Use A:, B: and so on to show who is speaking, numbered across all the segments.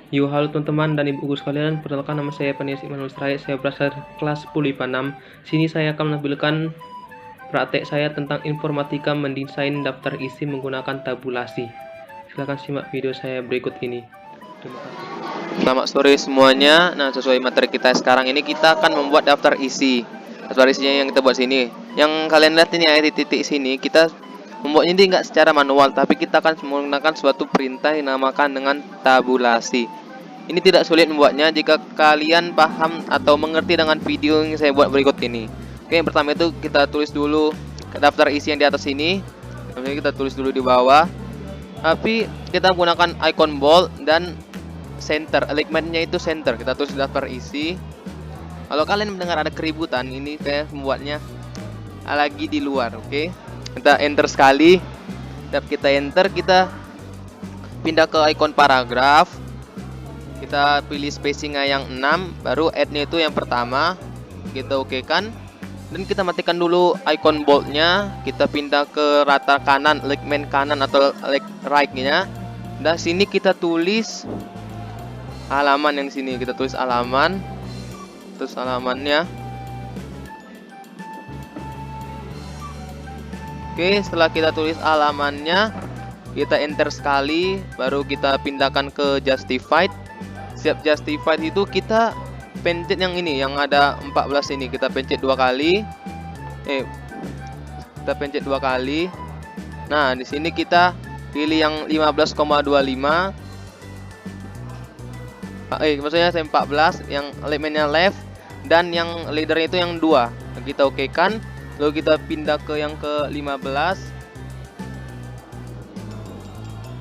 A: Yo, halo teman-teman dan ibu guru sekalian, perkenalkan nama saya Panesi Immanuel Rai, saya berasal dari kelas 10 IPA 6. Sini saya akan menampilkan praktek saya tentang informatika mendesain daftar isi menggunakan tabulasi. Silahkan simak video saya berikut ini. Terima kasih.
B: Selamat sore semuanya. Nah, sesuai materi kita sekarang ini kita akan membuat daftar isi. Daftar isinya yang kita buat sini. Yang kalian lihat ini ya, titik sini kita membuatnya ini enggak secara manual, tapi kita akan menggunakan suatu perintah yang dinamakan dengan tabulasi. Ini tidak sulit membuatnya jika kalian paham atau mengerti dengan video yang saya buat berikut ini. Oke, yang pertama itu kita tulis dulu daftar isi yang di atas ini. Kemudian kita tulis dulu di bawah. Tapi kita menggunakan icon bold dan center, alignmentnya itu center. Kita tulis daftar isi. Kalau kalian mendengar ada keributan, ini saya membuatnya lagi di luar. Oke, kita enter sekali. Setiap kita enter, kita pindah ke icon paragraf. Kita pilih spacingnya yang 6, baru add-nya itu yang pertama. Kita oke kan, dan kita matikan dulu icon boldnya. Kita pindah ke rata kanan, alignment kanan atau right-nya. Dan sini kita tulis halaman, yang sini kita tulis halaman, terus halamannya. Oke, setelah kita tulis halamannya, kita enter sekali, baru kita pindahkan ke justified. Siap justified itu kita pencet yang ini, yang ada 14 ini, kita pencet 2 kali. Kita pencet 2 kali. Nah, di sini kita pilih yang 15,25. Maksudnya 14, yang elemennya left, dan yang leadernya itu yang 2. Nah, kita oke kan, lalu kita pindah ke yang ke 15.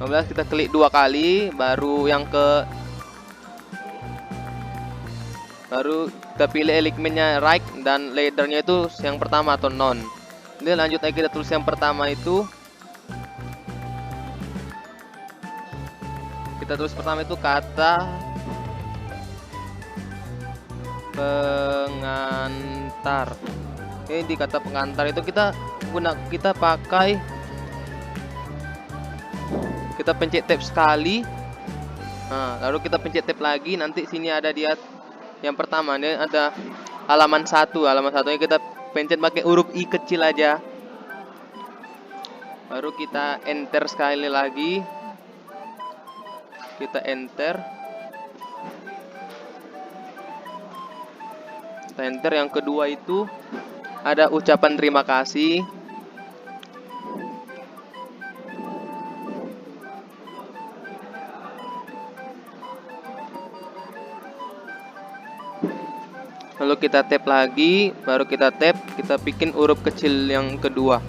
B: Kita klik 2 kali, baru kita pilih elemennya right dan leadernya itu yang pertama atau non. Ini lanjut lagi, kita tulis yang pertama itu. Kita tulis pertama itu kata pengantar. Oke, di kata pengantar itu kita pencet tab sekali. Nah, lalu kita pencet tab lagi. Nanti sini ada dia yang pertama, ini ada halaman 1. Halaman satunya kita pencet pakai huruf I kecil aja. Baru kita enter sekali lagi. Kita enter. Kita enter yang kedua itu ada ucapan terima kasih. Lalu kita tap lagi, baru kita bikin huruf kecil yang kedua.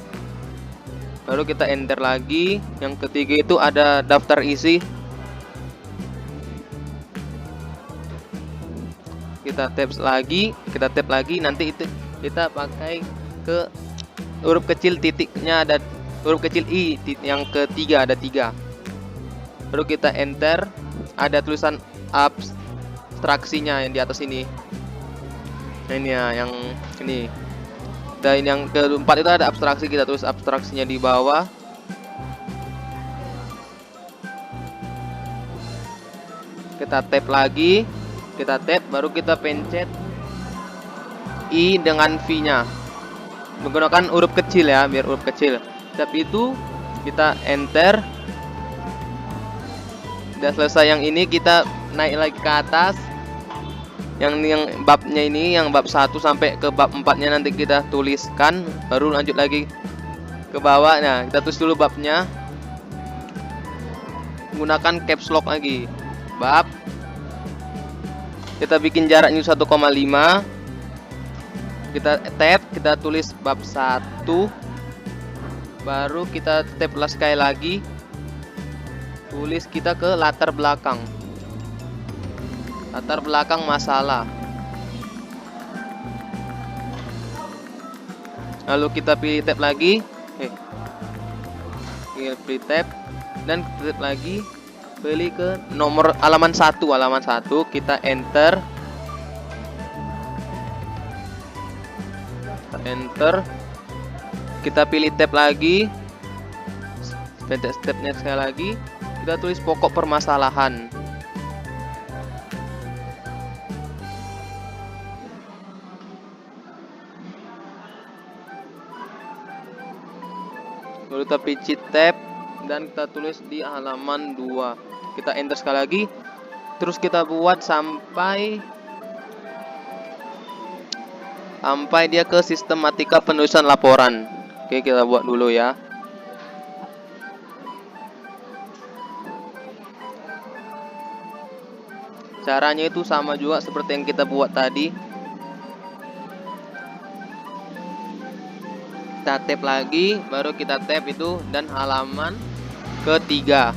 B: Baru kita enter lagi. Yang ketiga itu ada daftar isi. Kita tap lagi, nanti itu kita pakai ke huruf kecil titiknya, ada huruf kecil I yang ketiga, ada 3. Baru kita enter, ada tulisan abstraksinya yang di atas ini. Nah, ini ya, yang ini. Dan yang keempat itu ada abstraksi, kita tulis abstraksinya di bawah. Kita tap lagi, baru kita pencet I dengan V-nya. Menggunakan huruf kecil ya, biar huruf kecil. Tapi itu kita enter. Sudah selesai yang ini, kita naik lagi ke atas. Yang babnya ini, yang bab 1 sampai ke bab 4-nya nanti kita tuliskan, baru lanjut lagi ke bawah. Nah, kita tulis dulu babnya. Menggunakan caps lock lagi. Bab. Kita bikin jaraknya 1,5. Kita tab, kita tulis bab 1. Baru kita tab sekali lagi. Tulis kita ke latar belakang. Latar belakang masalah. Lalu kita pilih tab lagi. Pilih tab dan tab lagi. Pilih ke nomor halaman 1. Kita enter. Kita pilih tab lagi. Step-stepnya sekali lagi. Kita tulis pokok permasalahan. Lalu kita pencet tab dan kita tulis di halaman 2. Kita enter sekali lagi. Terus kita buat sampai dia ke sistematika penulisan laporan. Oke, kita buat dulu ya. Caranya itu sama juga seperti yang kita buat tadi. Kita tab lagi, baru kita tab itu dan halaman ketiga.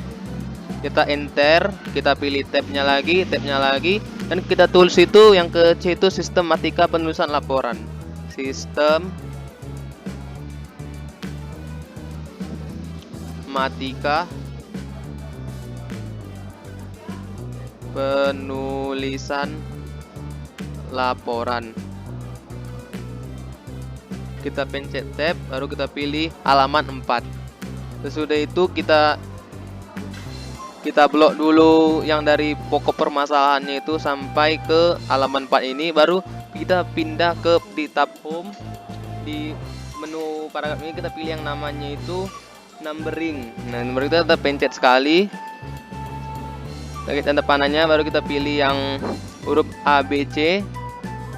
B: Kita enter, kita pilih tabnya lagi, dan kita tulis itu yang ke C itu sistematika penulisan laporan. Sistematika penulisan laporan. Kita pencet tab, baru kita pilih halaman 4. Sesudah itu kita blok dulu yang dari pokok permasalahannya itu sampai ke halaman 4 ini, baru kita pindah ke di tab home. Di menu paragraf ini kita pilih yang namanya itu numbering. Nah, nomor itu kita pencet sekali. Kita tanda panahnya, baru kita pilih yang huruf A, B, C.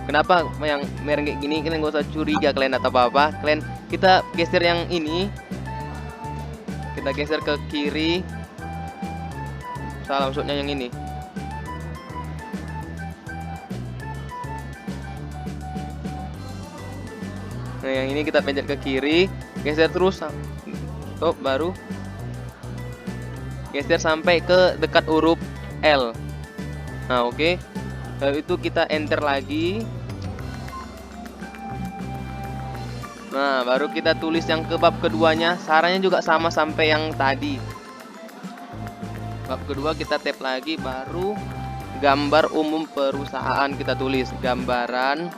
B: Kenapa yang merah kayak gini? Kalian gak usah curiga kalian atau apa-apa. Kalian kita geser yang ini. Kita geser ke kiri. Salah, maksudnya yang ini. Nah, yang ini kita pencet ke kiri, geser terus. Stop, baru geser sampai ke dekat huruf L. Nah, oke. Lalu itu kita enter lagi. Nah, baru kita tulis yang ke bab keduanya. Sarannya juga sama sampai yang tadi. Bab kedua kita tab lagi, baru gambar umum perusahaan kita tulis. Gambaran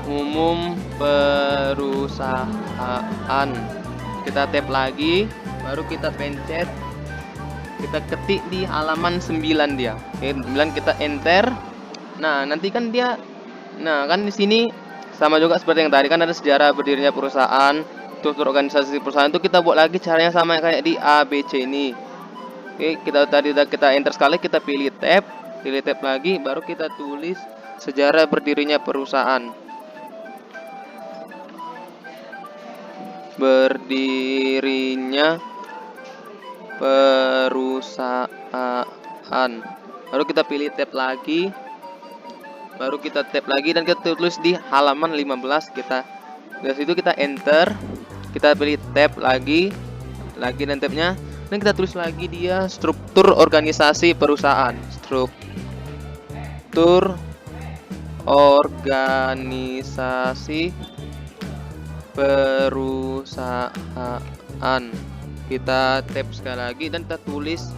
B: umum perusahaan. Kita tab lagi, baru kita pencet, kita ketik di halaman 9 dia. Oke, 9 kita enter. Nah, nanti kan dia, nah kan di sini sama juga seperti yang tadi, kan ada sejarah berdirinya perusahaan, struktur organisasi perusahaan itu kita buat lagi caranya sama kayak di A, B, C ini. Oke, kita tadi udah kita enter sekali, kita pilih tab lagi, baru kita tulis sejarah berdirinya perusahaan. Baru kita pilih tab lagi, baru kita tab lagi dan kita tulis di halaman 15. Kita dari situ kita enter, kita pilih tab lagi dan tabnya, dan kita tulis lagi dia struktur organisasi perusahaan. Struktur organisasi perusahaan. Kita tab sekali lagi dan kita tulis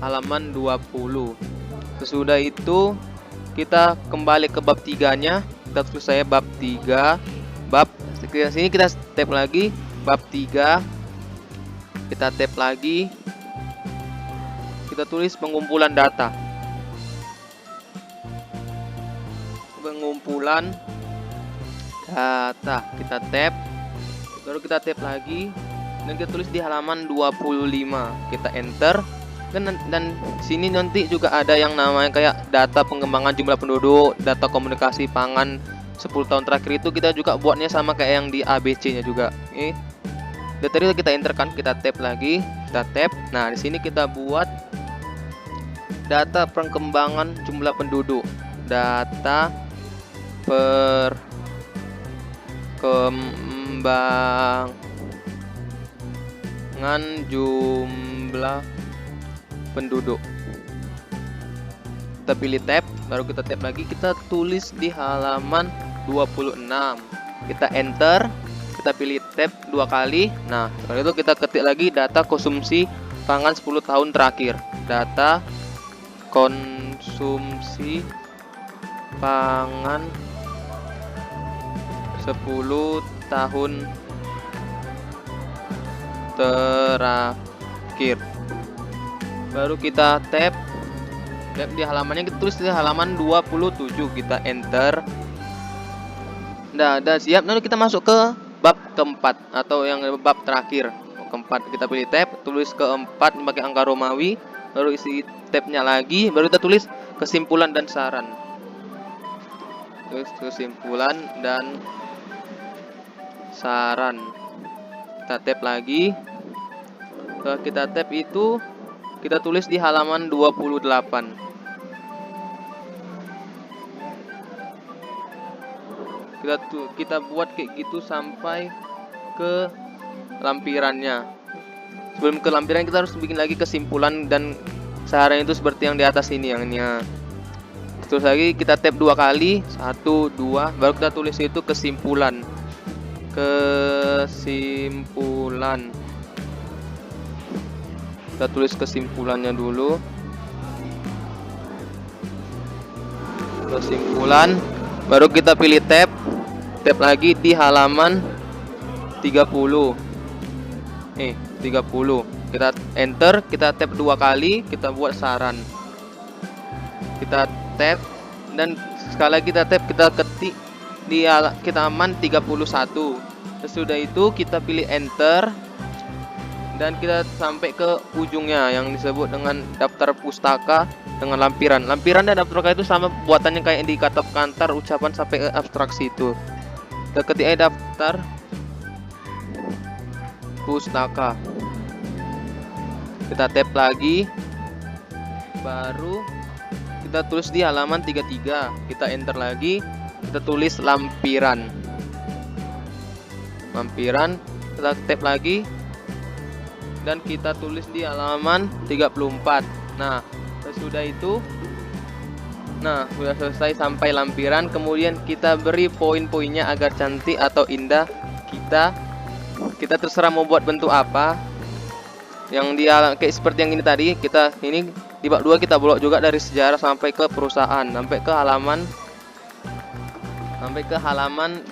B: halaman 20. Sesudah itu kita kembali ke bab 3-nya. Kita tulis saya bab 3. Bab sini kita tab lagi bab 3. Kita tab lagi. Kita tulis pengumpulan data. Kita tab, baru kita tab lagi dan kita tulis di halaman 25. Kita enter dan sini nanti juga ada yang namanya kayak data pengembangan jumlah penduduk, data komunikasi pangan 10 tahun terakhir. Itu kita juga buatnya sama kayak yang di ABC nya juga. Oke, data itu kita enter kan, kita tab lagi, kita tab. Nah, di sini kita buat data perkembangan jumlah penduduk, data perkembangan jumlah penduduk. Kita pilih tab, baru kita tab lagi, kita tulis di halaman 26. Kita enter, kita pilih tab 2 kali. Nah, setelah itu kita ketik lagi data konsumsi pangan 10 tahun terakhir. Data konsumsi pangan 10 tahun terakhir. Baru kita tab di halamannya, kita tulis di halaman 27. Kita enter, Udah siap. Lalu kita masuk ke bab keempat atau yang bab terakhir. Keempat kita pilih tab, tulis keempat pakai angka Romawi, baru isi tabnya lagi, baru kita tulis kesimpulan dan saran. Tulis kesimpulan dan saran. Kita tab lagi. Setelah kita tab itu kita tulis di halaman 28. Kita buat kayak gitu sampai ke lampirannya. Sebelum ke lampiran kita harus bikin lagi kesimpulan dan saran itu seperti yang di atas ini yang ini ya. Terus lagi kita tab 2 kali, 1, 2, baru kita tulis itu kesimpulan. Kesimpulan. Kita tulis kesimpulannya dulu. Kesimpulan, baru kita pilih tab lagi di halaman 30. 30. Kita enter, kita tab 2 kali, kita buat saran. Kita tab dan sekali lagi kita tab, kita ketik di kita aman 31. Sesudah itu kita pilih enter dan kita sampai ke ujungnya yang disebut dengan daftar pustaka dengan lampiran. Lampiran dan daftar pustaka itu sama buatannya kayak di kata pengantar, ucapan sampai ke abstraksi itu. Kita ketik aja daftar pustaka. Kita tab lagi, baru kita tulis di halaman 33. Kita enter lagi, kita tulis lampiran. Kita tab lagi dan kita tulis di halaman 34. Nah, sesudah itu sudah selesai sampai lampiran. Kemudian kita beri poin-poinnya agar cantik atau indah. Kita terserah mau buat bentuk apa. Yang dia kayak seperti yang ini tadi, kita ini di bab 2 kita blok juga dari sejarah sampai ke perusahaan, sampai ke halaman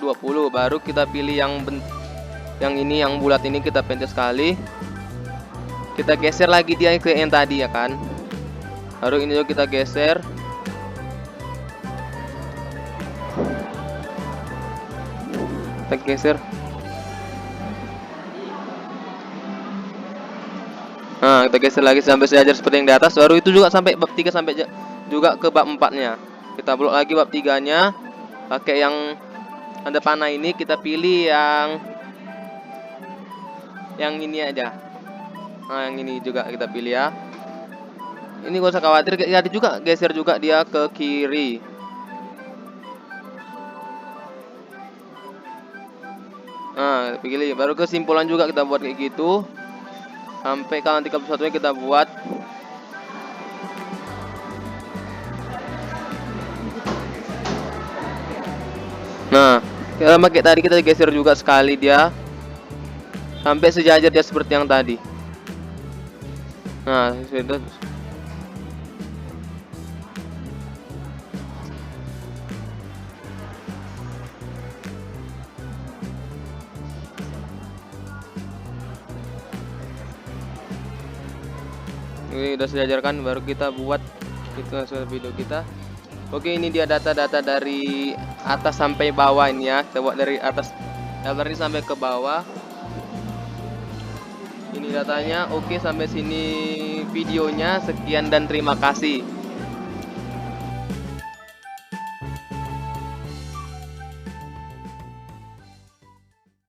B: 20. Baru kita pilih yang ini yang bulat ini, kita pendek sekali. Kita geser lagi dia ke yang tadi ya kan. Baru ini juga kita geser. Kita geser. Nah, kita geser lagi sampai sejajar seperti yang di atas. Baru itu juga sampai bab 3 sampai juga ke bab 4-nya. Kita blok lagi bab 3-nya. Pakai yang ada panah ini, kita pilih yang ini aja. Nah, yang ini juga kita pilih ya. Ini gak usah khawatir, ada juga geser juga dia ke kiri. Nah, pilih. Baru kesimpulan juga kita buat kayak gitu. Sampai halaman 31-nya kita buat. Nah, kita pakai tadi kita geser juga sekali dia. Sampai sejajar dia seperti yang tadi. Nah, sudah. Ini udah sejajarkan, baru kita buat itu hasil video kita. Oke, ini dia data-data dari atas sampai bawah ini ya. Kita buat dari atas daftar ini sampai ke bawah. Ini datanya. Oke, sampai sini videonya. Sekian dan terima kasih.